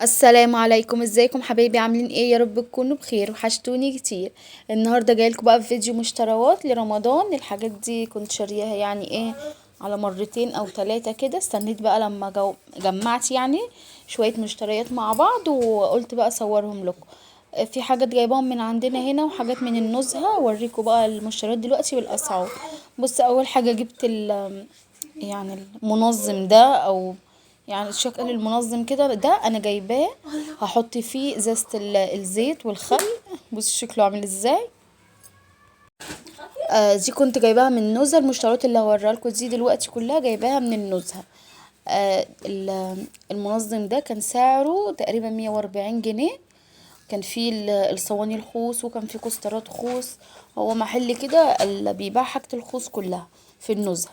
السلام عليكم، ازيكم حبايبي؟ عاملين ايه؟ يا رب تكونوا بخير، وحشتوني كتير. النهارده جايلكم بقى في فيديو مشتريات لرمضان. الحاجات دي كنت شارياها يعني ايه على مرتين او ثلاثة كده. استنيت بقى لما جمعت يعني شوية مشتريات مع بعض، وقلت بقى اصورهم لكم. في حاجات جايباهم من عندنا هنا وحاجات من النزهة. اوريكم بقى المشتريات دلوقتي والاسعار. بص، اول حاجة جبت يعني المنظم ده، او يعني الشكل المنظم كده، ده انا جايباه. هحط فيه ازازة الزيت والخل. بص شكله عامل ازاي. دي كنت جايباها من النزهة. المشتريات اللي هوريها لكم دي دلوقتي كلها جايباها من النزهة. المنظم ده كان سعره تقريبا 140 جنيه. كان فيه الصواني الخوص، وكان فيه كوسترات خوص. هو محل كده اللي بيبيع حاجة الخوص كلها في النزهة.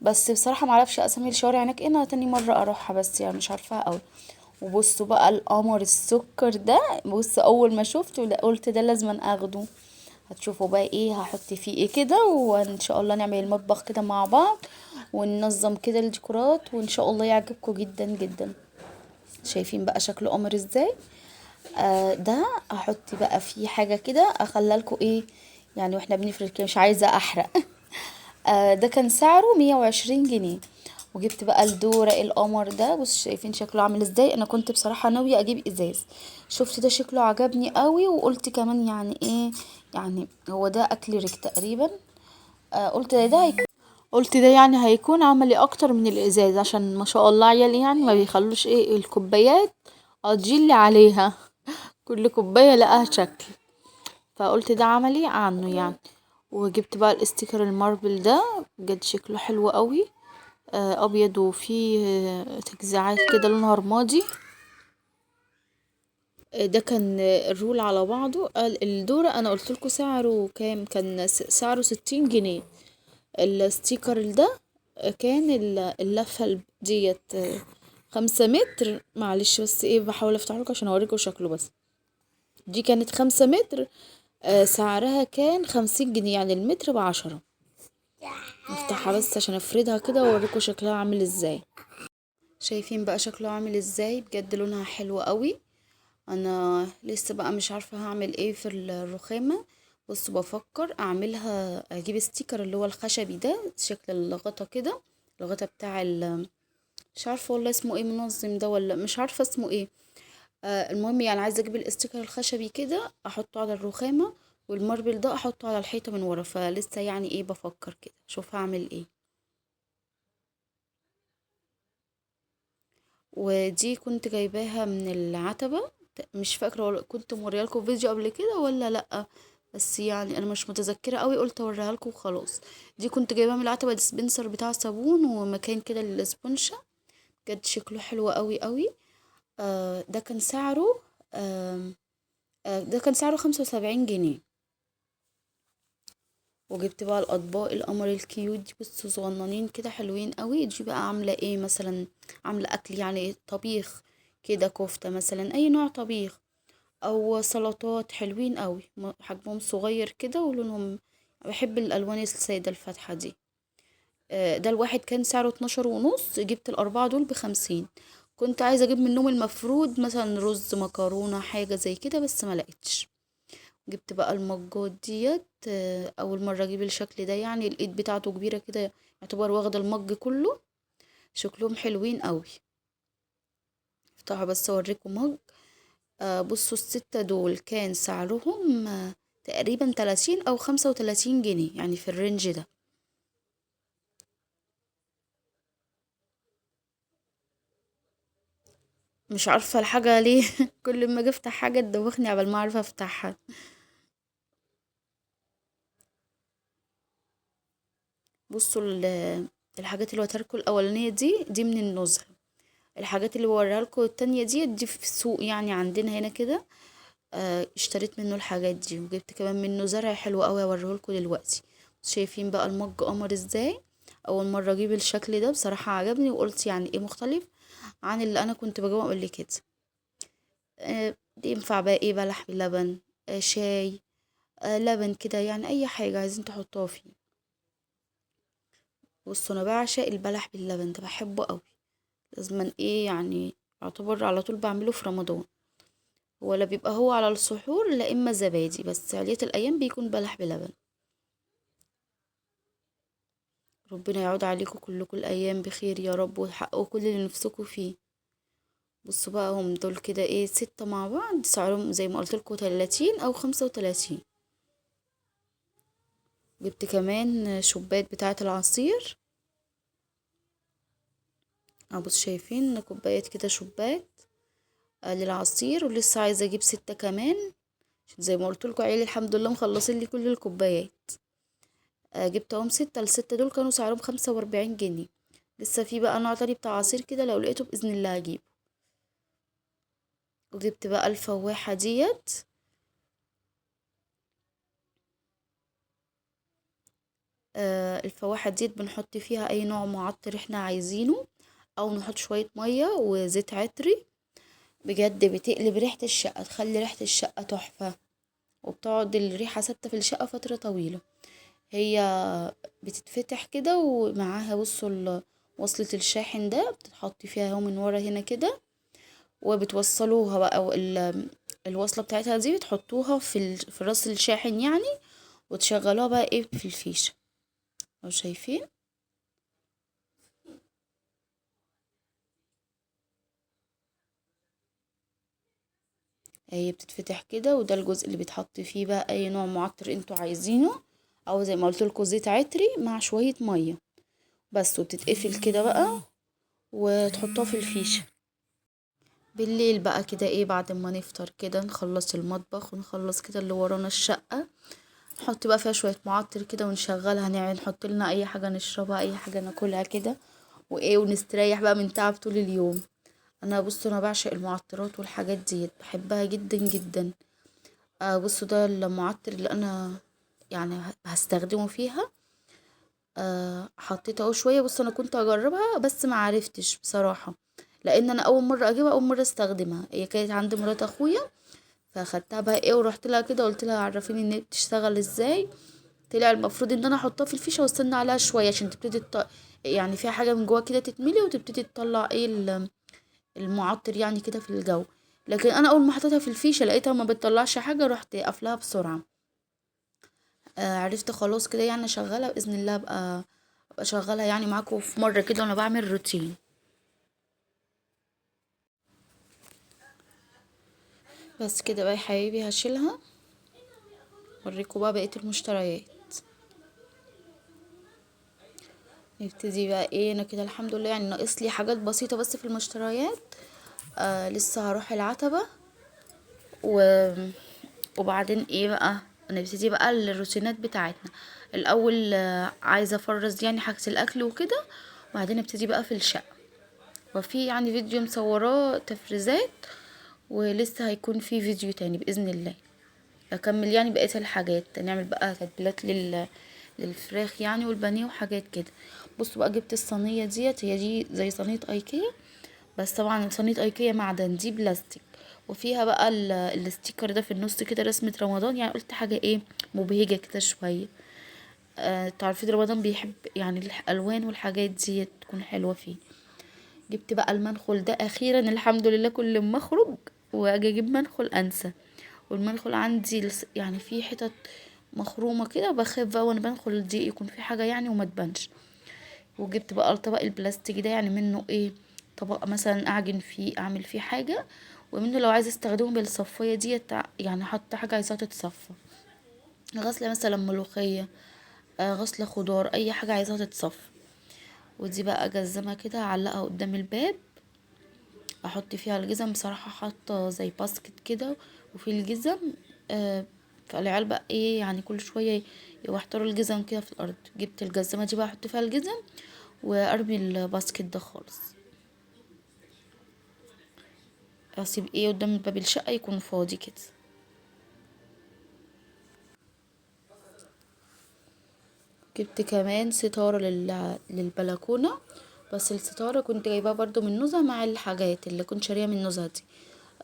بس بصراحة معرفش اسامي الشوارع هناك ايه، انا تاني مرة اروحها، بس يعني مش عارفاها اوي. وبصوا بقى القمر السكر ده. بص، اول ما شفته قلت ده لازم اخده. هتشوفوا بقى ايه هحط فيه ايه كده، وان شاء الله نعمل المطبخ كده مع بعض، وننظم كده الديكورات، وان شاء الله يعجبكم جدا جدا. شايفين بقى شكله قمر ازاي. ده هحط بقى فيه حاجة كده اخلالكوا ايه يعني، واحنا بنفرد كده مش عايزة احرق. ده كان سعره 120 جنيه. وجبت بقى الدورة القمر ده. بص شايفين شكله عامل ازاي. انا كنت بصراحة ناوية اجيب ازاز. شفت ده شكله عجبني قوي، وقلت كمان يعني ايه، يعني هو ده اكليريك تقريبا. قلت ده يعني هيكون عملي اكتر من الازاز، عشان ما شاء الله عيالي يعني ما بيخلوش ايه الكوبايات اجيلي عليها. كل كوباية لقاها شكل. فقلت ده عملي عنه يعني. وجبت بقى الاستيكر الماربل ده. بجد شكله حلو قوي. ابيض، وفيه تجزيعات كده لونها رمادي. ده كان الرول على بعضه. الدورة انا قلت لكم سعره كام؟ كان سعره 60 جنيه. الستيكر ده كان اللفة ديت 5 متر. معلش بس ايه بحاول افتح لكم عشان اوريكم شكله بس. دي كانت 5 متر. سعرها كان 50 جنيه، يعني المتر ب10. افتحها بس عشان افردها كده واوريكم شكلها عامل ازاي. شايفين بقى شكله عامل ازاي؟ بجد لونها حلو قوي. انا لسه بقى مش عارفة هعمل ايه في الرخامة. بص بفكر اعملها، اجيب ستيكر اللي هو الخشبي ده، شكل الغطا كده. الغطا بتاع مش عارفة والله اسمه ايه، منظم ده ولا مش عارفة اسمه ايه. المهم يعني عايزة اجيب الاستيكر الخشبي كده احطه على الرخامة، والماربل ده احطه على الحيطة من ورا. فلسه يعني ايه بفكر كده، شوف هعمل ايه. ودي كنت جايباها من العتبة. مش فاكرة كنت موريها لكم فيديو قبل كده ولا لأ. بس يعني انا مش متذكرة قوي، قلت اوريها لكم وخلاص. دي كنت جايباها من العتبة، ديسبنسر بتاع صابون ومكان كده للسبونشة. بجد شكله حلو قوي قوي. ده كان سعره آه ده كان سعره 75 جنيه. وجبت بقى الاطباق القمر الكيوت دي. بصوا صغننين كده حلوين قوي. دي بقى عامله ايه مثلا؟ عامله اكل يعني طبيخ كده، كفته مثلا، اي نوع طبيخ او سلطات. حلوين قوي، حجمهم صغير كده ولونهم. بحب الالوان الساده الفاتحه دي. ده الواحد كان سعره 12 ونص. جبت الاربعه دول ب50. كنت عايزه اجيب منهم المفروض مثلا رز مكرونه حاجه زي كده، بس ما لقيتش. جبت بقى المجات ديت. اول مره اجيب الشكل ده، يعني الايد بتاعته كبيره كده، يعتبر واخده المج كله. شكلهم حلوين قوي. افتحوا بس اوريكم مج. بصوا الستة دول كان سعرهم تقريبا 30 أو 35 جنيه، يعني في الرينج ده. مش عارفة الحاجة ليه. كل ما اجي افتح حاجة تدوخني قبل ما اعرف افتحها. بصوا الحاجات اللي وتركوا الأولانية دي من النزهة. الحاجات اللي بوريها لكم التانية دي في السوق يعني عندنا هنا كده. اشتريت منه الحاجات دي، وجبت كمان منه زرع حلو قوي اوريهولكوا دلوقتي. شايفين بقى المج قمر ازاي. اول مره اجيب الشكل ده بصراحه عجبني، وقلت يعني ايه مختلف عن اللي انا كنت بجيبه قبل كده. ينفع بقى ايه بلح بلبن، شاي، لبن كده، يعني اي حاجه عايزين تحطوها فيه. بصوا انا بعشق البلح باللبن ده، بحبه قوي. لازما ايه يعني اعتبر على طول بعمله في رمضان، ولا بيبقى هو على السحور لا اما زبادي، بس علية الايام بيكون بلح بلبن. ربنا يعود عليكم كلكم الايام بخير يا رب، ويحققوا كل اللي نفسكم فيه. بصوا بقى هم دول كده ايه 6 مع بعض، سعرهم زي ما قلت لكم 30 او 35. جبت كمان شوبات بتاعة العصير. اه بص شايفين كوبايات كده شوبات للعصير، ولسه عايزة اجيب 6 كمان، عشان زي ما قلت لكم عيالي الحمد لله مخلصين لي كل الكوبايات. جبتهم 6، ال6 دول كانوا سعرهم 45 جنيه. لسه في بقى نوع تاني بتاع عصير كده، لو لقيته بإذن الله هجيبه. وجبت بقى الفواحة ديت. الفواحة ديت بنحط فيها اي نوع معطر احنا عايزينه، او نحط شوية مية وزيت عطري. بجد بتقلب ريحة الشقة، تخلي ريحة الشقة تحفة، وبتقعد الريحة ثابتة في الشقة فترة طويلة. هي بتتفتح كده، ومعاها بصوا وصلة الشاحن ده بتتحط فيها اهو من ورا هنا كده، وبتوصلوها بقى، أو الوصلة بتاعتها دي بتحطوها في راس الشاحن يعني، وتشغلوها بقى ايه في الفيشة. لو شايفين هي بتتفتح كده، وده الجزء اللي بيتحط فيه بقى اي نوع معطر انتوا عايزينه، او زي ما قلت لكم زيت عطري مع شوية مية بس، وبتتقفل كده بقى وتحطوها في الفيشة. بالليل بقى كده ايه بعد ما نفطر كده، نخلص المطبخ ونخلص كده اللي ورانا الشقة، نحط بقى فيها شوية معطر كده ونشغلها، نعمل نحط لنا اي حاجة نشربها، اي حاجة ناكلها كده، وايه ونستريح بقى من تعب طول اليوم. انا بصوا انا بعشق المعطرات والحاجات دي، بحبها جدا جدا. بصوا ده المعطر اللي انا يعني هستخدمه فيها. حطيت اهو شويه، بص انا كنت اجربها بس ما عرفتش بصراحه، لان انا اول مره اجيبها، اول مره استخدمها، هي كانت عند مرات اخويا، فاخدتها بقى ايه ورحت لها كده قلت لها عرفيني ان هي بتشتغل ازاي. طلع المفروض ان انا احطها في الفيشه واستنى عليها شويه عشان تبتدي يعني فيها حاجه من جوه كده تتملي، وتبتدي تطلع ايه المعطر يعني كده في الجو. لكن انا اول ما حطيتها في الفيشه لقيتها ما بتطلعش حاجه، رحت قافلاها بسرعه. عرفت خلاص كده يعني شغاله باذن الله، ابقى شغالها يعني معاكم في مره كده وانا بعمل روتين. بس كده بقى يا حبيبي هشيلها، اوريكم بقى بقيه المشتريات. نبتدي بقى ايه، انا كده الحمد لله يعني ناقص لي حاجات بسيطه بس في المشتريات. لسه هروح العتبه و... وبعدين ايه بقى، نبتدي بقى الروتينات بتاعتنا. الاول عايزه افرز يعني حاجه الاكل وكده، وبعدين ابتدي بقى في الشقه. وفي يعني فيديو مصوراه تفريزات، ولسه هيكون في فيديو تاني بإذن الله اكمل يعني بقية الحاجات، نعمل بقى تتبيلات للفراخ يعني والبانيه وحاجات كده. بصوا بقى جبت الصينية ديت، هي دي زي صينية ايكيا، بس طبعا صينية ايكيا معدن، دي بلاستيك، وفيها بقى الستيكر ده في النص كده رسمة رمضان، يعني قلت حاجة ايه مبهجة كده شوية. تعرفين رمضان بيحب يعني الالوان والحاجات دي تكون حلوة فيه. جبت بقى المنخل ده اخيرا الحمد لله، كل ما اخرج واجي اجيب منخل انسى، والمنخل عندي يعني في حتت مخرومه كده، بخاف بقى وانا بنخل دي يكون في حاجه يعني وما تبانش. وجبت بقى الطبق البلاستيك ده، يعني منه ايه طبق مثلا اعجن فيه اعمل فيه حاجه، ومنه لو عايزه استخدمه بالصفايه دي يعني حط حاجه عايزاها تتصفى، غسله مثلا ملوخيه، غسله خضار، اي حاجه عايزاها تتصفى. ودي بقى اجزمها كده اعلقها قدام الباب، احط فيها الجزم، بصراحة حاطة زي باسكت كده وفي الجزم. آه فالعيال بقى ايه يعني كل شوية يوحطروا الجزم كده في الارض، جبت الجزمة دي بقى احط فيها الجزم وارمي الباسكت ده خالص، اسيب ايه قدام باب الشقة يكون فاضي كده. جبت كمان ستارة للبلكونة، بس الستارة كنت جايباها برضو من نزهة مع الحاجات اللي كنت شاريها من نزهة دي.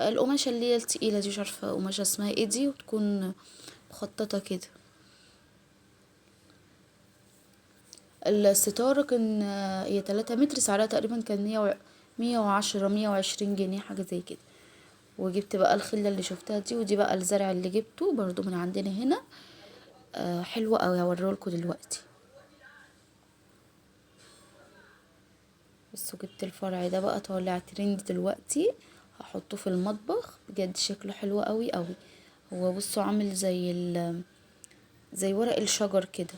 القماشة اللي هي التقيلة دي، مش عارفة قماشة اسمها ايه دي، وتكون مخططة كده. الستارة كان هي 3 متر، سعرها تقريبا كان 110 120 جنيه حاجة زي كده. وجبت بقى الخلة اللي شفتها دي، ودي بقى الزرع اللي جبته برضو من عندنا هنا. حلوة اوي، هوريهولكوا دلوقتي. بس جبت الفرع ده بقى طالع ترند دلوقتي، هحطه في المطبخ، بجد شكله حلو قوي قوي. هو بصوا عامل زي ورق الشجر كده.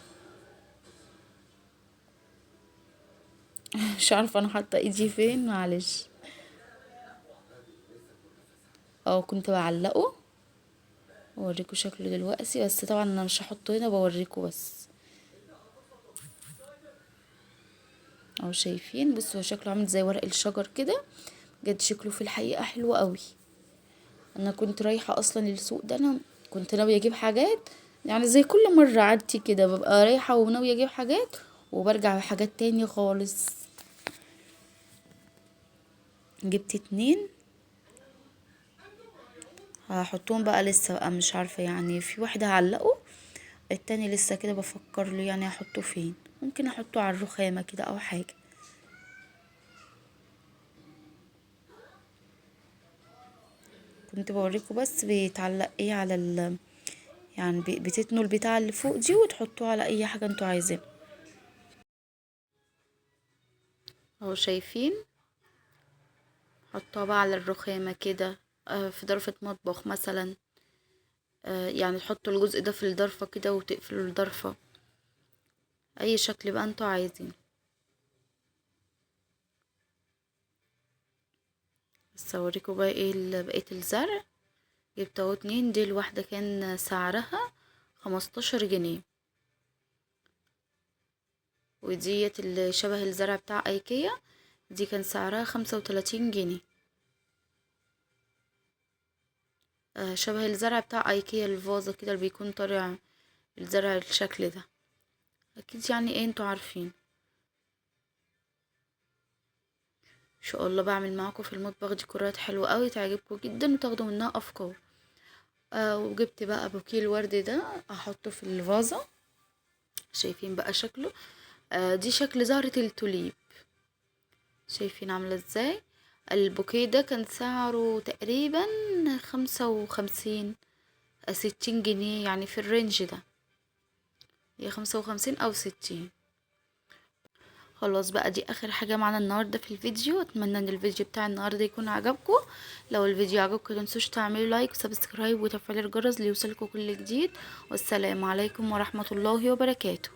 مش عارفه انا حاطه ايدي فين، معلش. اه كنت بعلقه، اوريكم شكله دلوقتي، بس طبعا انا مش هحطه هنا، بوريكم بس. اهو شايفين، بصوا هو شكله عامل زي ورق الشجر كده، بجد شكله في الحقيقه حلو قوي. انا كنت رايحه اصلا للسوق ده، انا كنت ناويه اجيب حاجات، يعني زي كل مره عادتي كده، ببقى رايحه وناويه اجيب حاجات وبرجع بحاجات تانية خالص. جبت 2، هحطهم بقى لسه بقى، مش عارفه يعني، في واحده هعلقه، التاني لسه كده بفكر له يعني احطه فين. ممكن احطه على الرخامه كده او حاجه. كنت بوريكم بس بيتعلق ايه على يعني بتتنوا البتاع اللي فوق دي وتحطوه على اي حاجه انتوا عايزينها. اهو شايفين، حطوها بقى على الرخامة كده، في ضرفة مطبخ مثلا. يعني تحطوا الجزء ده في الضرفة كده وتقفلوا الضرفة، اي شكل بقى انتوا عايزين. بس اوريكم بقى ايه بقية الزرع. جبت اهو 2، دي الواحدة كان سعرها 15 جنيه، وديت اللي شبه الزرع بتاع ايكيا، دي كان سعرها 35 جنيه. شبه الزرع بتاع ايكيا، الفازة كده اللي بيكون طالع الزرع الشكل ده، اكيد يعني ايه انتوا عارفين. ان شاء الله بعمل معاكم في المطبخ ديكورات حلوة قوي تعجبكم جدا وتاخدوا منها افكار. وجبت بقى بوكيه الورد ده، احطه في الفازة. شايفين بقى شكله، دي شكل زهرة التوليب، شايفين عاملة ازاي. البوكيه ده كان سعره تقريبا 55 60 جنيه، يعني في الرينج ده، هي 55 او 60. خلاص بقى، دي اخر حاجة معانا النهاردة في الفيديو. اتمنى ان الفيديو بتاع النهاردة يكون عجبكم. لو الفيديو عجبكم متنسوش تعملوا لايك وسبسكرايب وتفعيل الجرس ليوصلكم كل جديد. والسلام عليكم ورحمة الله وبركاته.